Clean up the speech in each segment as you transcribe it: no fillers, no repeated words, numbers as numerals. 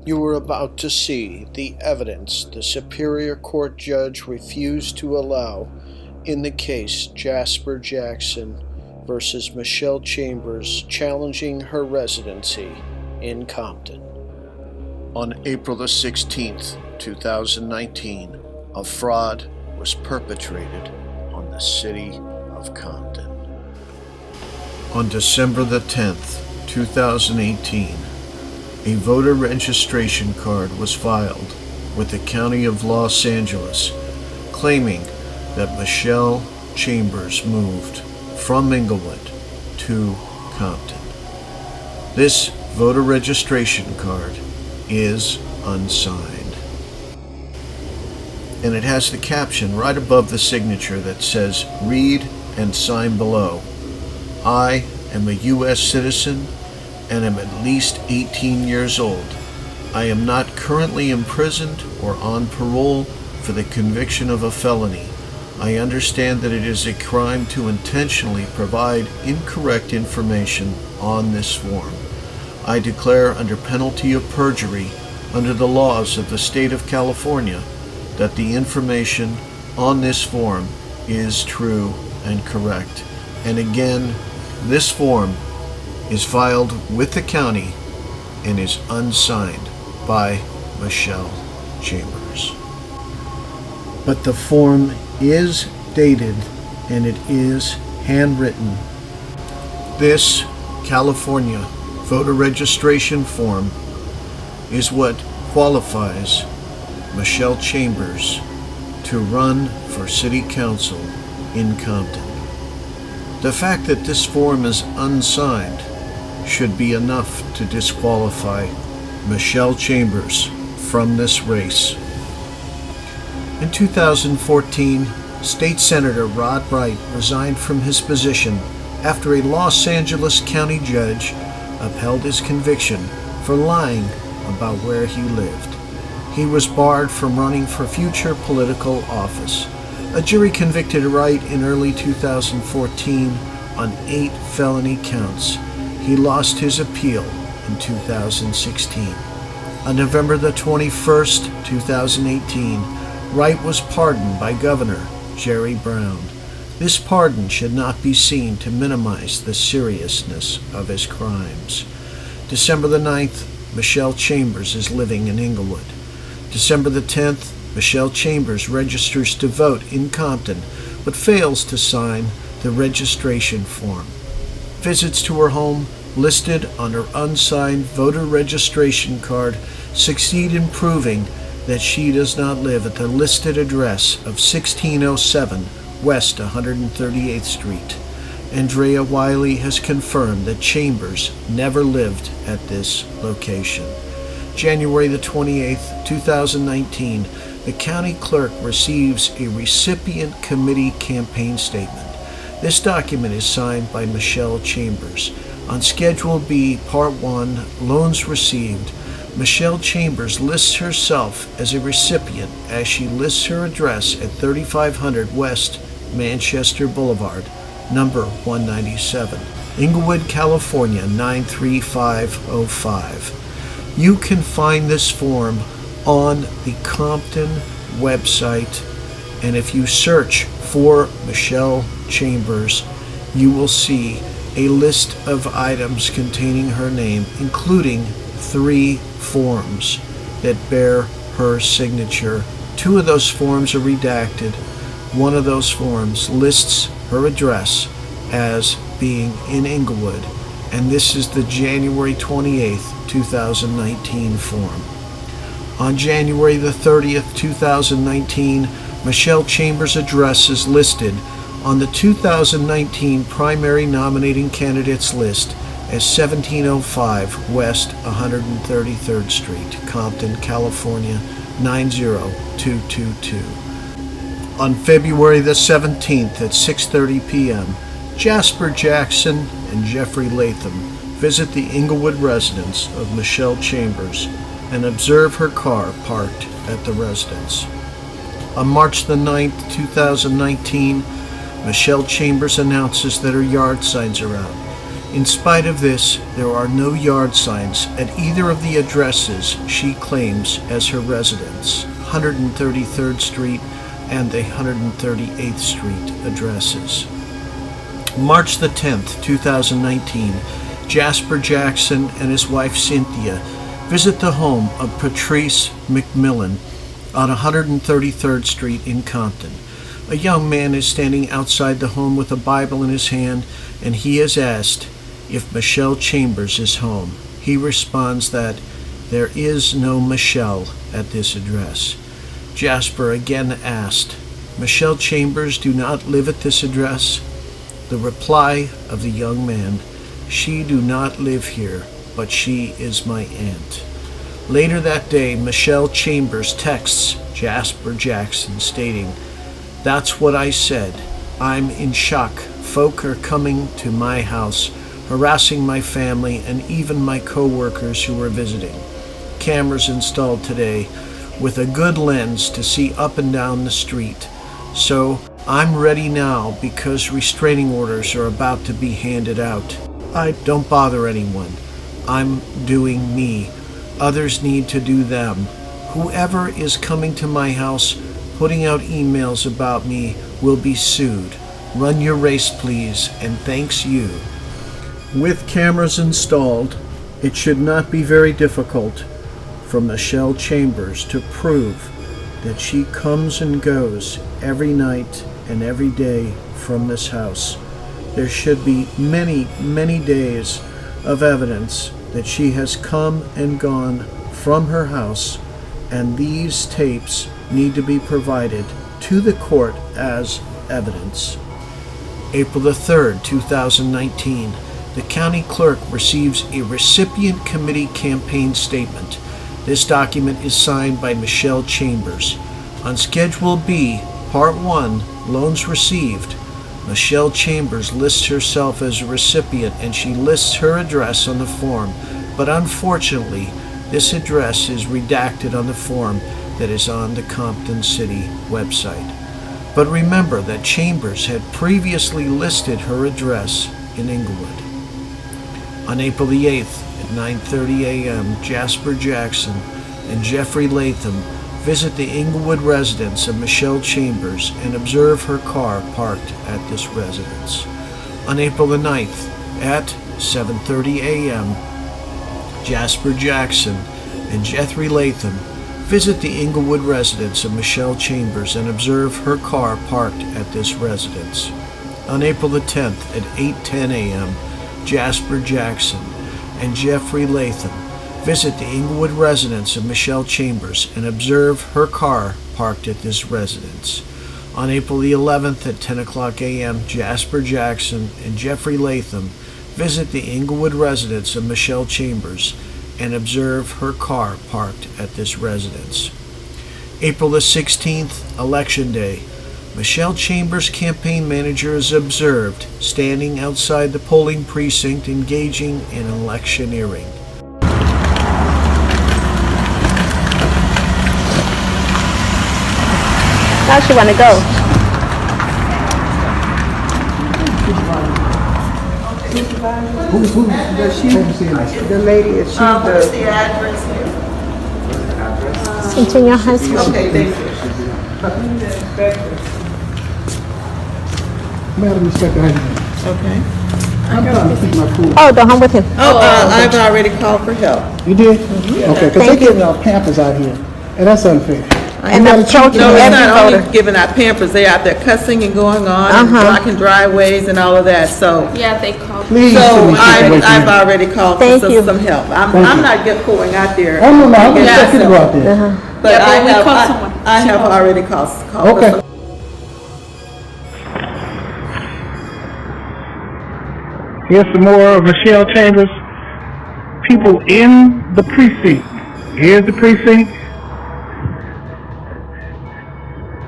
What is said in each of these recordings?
You are about to see the evidence the Superior Court judge refused to allow in the case Jasper Jackson versus Michelle Chambers challenging her residency in Compton. On April the 16th, 2019, a fraud was perpetrated on the city of Compton. On December the 10th, 2018, a voter registration card was filed with the County of Los Angeles claiming that Michelle Chambers moved from Inglewood to Compton. This voter registration card is unsigned, and it has the caption right above the signature that says, "Read and sign below. I am a U.S. citizen and am at least 18 years old. I am not currently imprisoned or on parole for the conviction of a felony. I understand that it is a crime to intentionally provide incorrect information on this form. I declare under penalty of perjury, under the laws of the state of California, that the information on this form is true and correct." And again, this form is filed with the county and is unsigned by Michelle Chambers. But the form is dated and it is handwritten. This California voter registration form is what qualifies Michelle Chambers to run for city council in Compton. The fact that this form is unsigned should be enough to disqualify Michelle Chambers from this race. In 2014, State Senator Rod Wright resigned from his position after a Los Angeles County judge upheld his conviction for lying about where he lived. He was barred from running for future political office. A jury convicted Wright in early 2014 on 8 felony counts. He lost his appeal in 2016. On November the 21st, 2018, Wright was pardoned by Governor Jerry Brown. This pardon should not be seen to minimize the seriousness of his crimes. December the 9th, Michelle Chambers is living in Inglewood. December the 10th, Michelle Chambers registers to vote in Compton, but fails to sign the registration form. Visits to her home, listed on her unsigned voter registration card, succeed in proving that she does not live at the listed address of 1607 West 138th Street. Andrea Wiley has confirmed that Chambers never lived at this location. January the 28th, 2019, the county clerk receives a recipient committee campaign statement. This document is signed by Michelle Chambers. On Schedule B, Part 1, Loans Received, Michelle Chambers lists herself as a recipient as she lists her address at 3500 West Manchester Boulevard, number 197, Inglewood, California 93505. You can find this form on the Compton website, and if you search for Michelle Chambers, you will see a list of items containing her name, including 3 forms that bear her signature. 2 of those forms are redacted. One of those forms lists her address as being in Inglewood, and this is the January 28th, 2019 form. On January the 30th, 2019, Michelle Chambers' address is listed on the 2019 primary nominating candidates list as 1705 West 133rd Street, Compton, California 90222. On February the 17th at 6:30 p.m., Jasper Jackson and Jeffrey Latham visit the Inglewood residence of Michelle Chambers and observe her car parked at the residence. On March the 9th, 2019, Michelle Chambers announces that her yard signs are out. In spite of this, there are no yard signs at either of the addresses she claims as her residence, 133rd Street and the 138th Street addresses. March the 10th, 2019, Jasper Jackson and his wife Cynthia visit the home of Patrice McMillan on 133rd Street in Compton. A young man is standing outside the home with a Bible in his hand, and he is asked if Michelle Chambers is home. He responds that there is no Michelle at this address. Jasper again asked, "Michelle Chambers do not live at this address?" The reply of the young man, "She do not live here, but she is my aunt." Later that day, Michelle Chambers texts Jasper Jackson stating, "That's what I said. I'm in shock. Folk are coming to my house, harassing my family and even my co-workers who are visiting. Cameras installed today with a good lens to see up and down the street. So I'm ready now because restraining orders are about to be handed out. I don't bother anyone. I'm doing me. Others need to do them. Whoever is coming to my house putting out emails about me will be sued. Run your race, please, and thanks you." With cameras installed, it should not be very difficult for Michelle Chambers to prove that she comes and goes every night and every day from this house. There should be many, many days of evidence that she has come and gone from her house, and these tapes need to be provided to the court as evidence. April the 3rd, 2019, the county clerk receives a recipient committee campaign statement. This document is signed by Michelle Chambers. On Schedule B, Part 1, Loans Received, Michelle Chambers lists herself as a recipient and she lists her address on the form, but unfortunately, this address is redacted on the form that is on the Compton City website. But remember that Chambers had previously listed her address in Inglewood. On April the 8th at 9:30 a.m., Jasper Jackson and Jeffrey Latham visit the Inglewood residence of Michelle Chambers and observe her car parked at this residence. On April the 9th at 7:30 a.m., Jasper Jackson and Jeffrey Latham visit the Inglewood residence of Michelle Chambers and observe her car parked at this residence. On April the 10th at 8:10 a.m., Jasper Jackson and Jeffrey Latham visit the Inglewood residence of Michelle Chambers and observe her car parked at this residence. On April the 11th at 10 o'clock a.m., Jasper Jackson and Jeffrey Latham visit the Inglewood residence of Michelle Chambers and observe her car parked at this residence. April the 16th, Election Day. Michelle Chambers' campaign manager is observed standing outside the polling precinct engaging in electioneering. How she want to go? The lady, is she What's the address here? Centennial High School. Okay, thank you. Madam Inspector, Okay. I'm trying to keep my cool. Oh, the home with him. I've already called for help. You did? Okay, because they're giving out Pampers out here, and that's unfair. And I'm approaching No, it's every not only voter. giving out Pampers, they out there cussing and going on, and blocking driveways and all of that, so. Yeah, they called. Please, So please, I've already called Thank for you. some help. I'm not going out there. Oh, no, I'm Yeah, just checking so- out there. But Yeah, but we called I someone. I have already called. for Okay. some- Here's some more of Michelle Chambers. People in the precinct. Here's the precinct.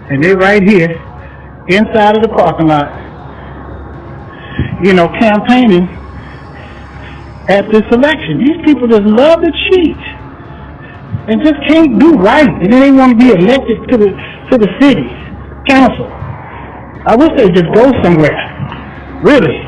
And they're right here, inside of the parking lot, campaigning at this election. These people just love to cheat and just can't do right. And then they want to be elected to the city council. I wish they'd just go somewhere. Really.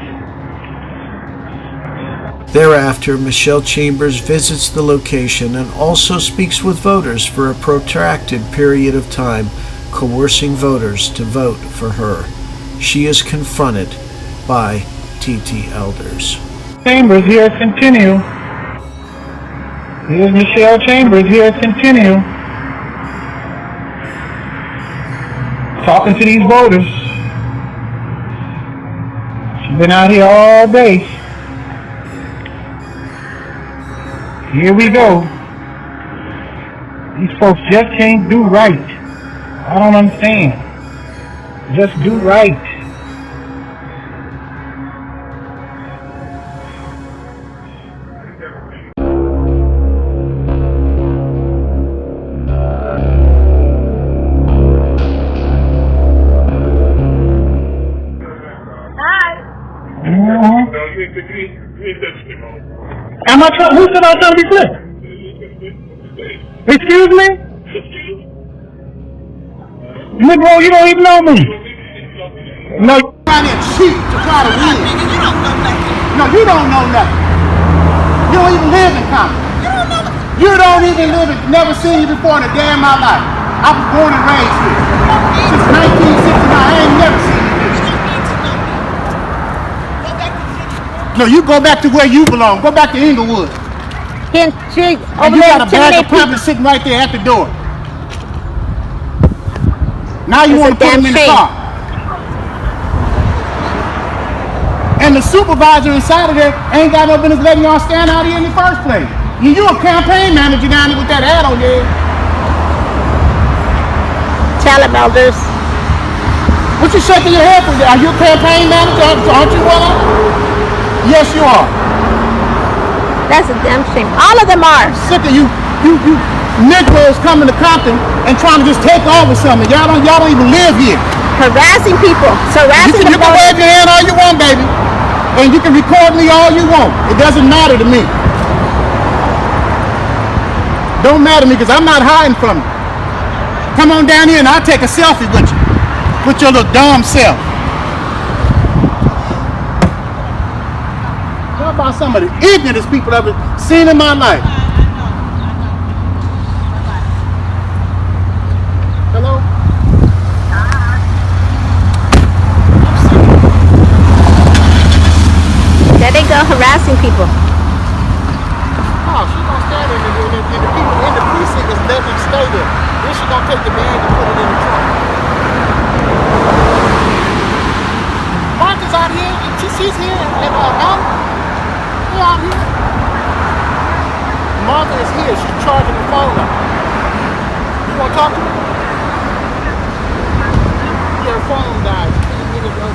Thereafter, Michelle Chambers visits the location and also speaks with voters for a protracted period of time, coercing voters to vote for her. She is confronted by TT elders. Chambers here at Centennial. Here's Michelle Chambers here at Centennial. Talking to these voters. She's been out here all day. Here we go. These folks just can't do right. I don't understand. Just do right. Am I trying? Who said I was trying to be slick? Excuse me? Negro, you don't even know me. No, you trying to cheat to try to win. No, you don't know nothing. You don't even live in Compton. You don't even live in, never seen you before in a day of my life. I was born and raised here. Since 1969, I ain't never seen you. No, you go back to where you belong. Go back to Inglewood. And You got a bag of pepper sitting right there at the door. Now you want to put them in the car. And the supervisor inside of there ain't got no business letting y'all stand out here in the first place. You a campaign manager down there with that hat on your head. Tell them, elders. What you shaking your head for? Are you a campaign manager? Aren't you one of them? Yes, you are. That's a damn shame. All of them are. Sick of you Negroes coming to Compton and trying to just take over something. Y'all don't even live here. Harassing people. Harassing You can wave your hand all you want, baby. And you can record me all you want. It doesn't matter to me. Don't matter to me because I'm not hiding from you. Come on down here and I'll take a selfie with you. With your little dumb self. How about some of the ignorantest people I've ever seen in my life? Hello? There they go, harassing people. Oh, she's gonna stand in the people in the precinct is letting them stay there. Then she's gonna take the bag and put it in the trunk. Martha's out here, and she's here, and Al, they're out here. Martha is here, she's charging the phone up. You wanna talk to her? Yeah, her phone died.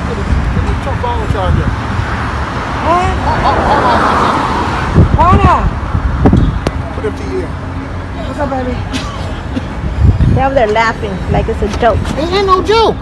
Put the phone charger. Hold on. Put it to you. What's up, baby? They're over there laughing like it's a joke. It ain't no joke.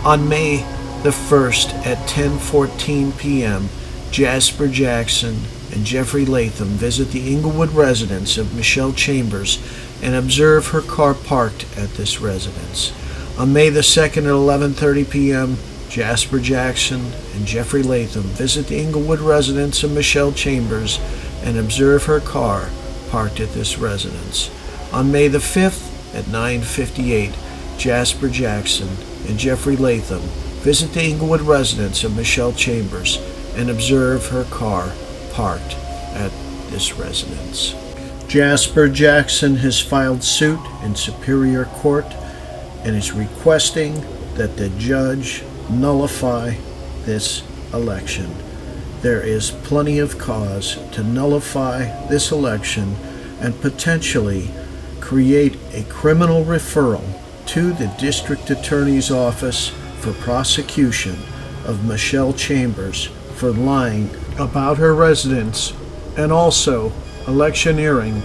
On May the 1st at 10:14 p.m., Jasper Jackson and Jeffrey Latham visit the Inglewood residence of Michelle Chambers and observe her car parked at this residence. On May the 2nd at 11:30 p.m., Jasper Jackson and Jeffrey Latham visit the Inglewood residence of Michelle Chambers and observe her car parked at this residence. On May the 5th at 9:58, Jasper Jackson and Jeffrey Latham visit the Inglewood residence of Michelle Chambers and observe her car parked at this residence. Jasper Jackson has filed suit in Superior Court and is requesting that the judge nullify this election. There is plenty of cause to nullify this election and potentially create a criminal referral to the District Attorney's Office for prosecution of Michelle Chambers for lying about her residence and also electioneering,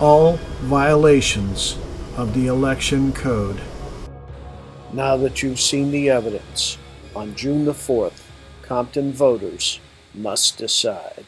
all violations of the election code. Now that you've seen the evidence, on June the 4th, Compton voters must decide.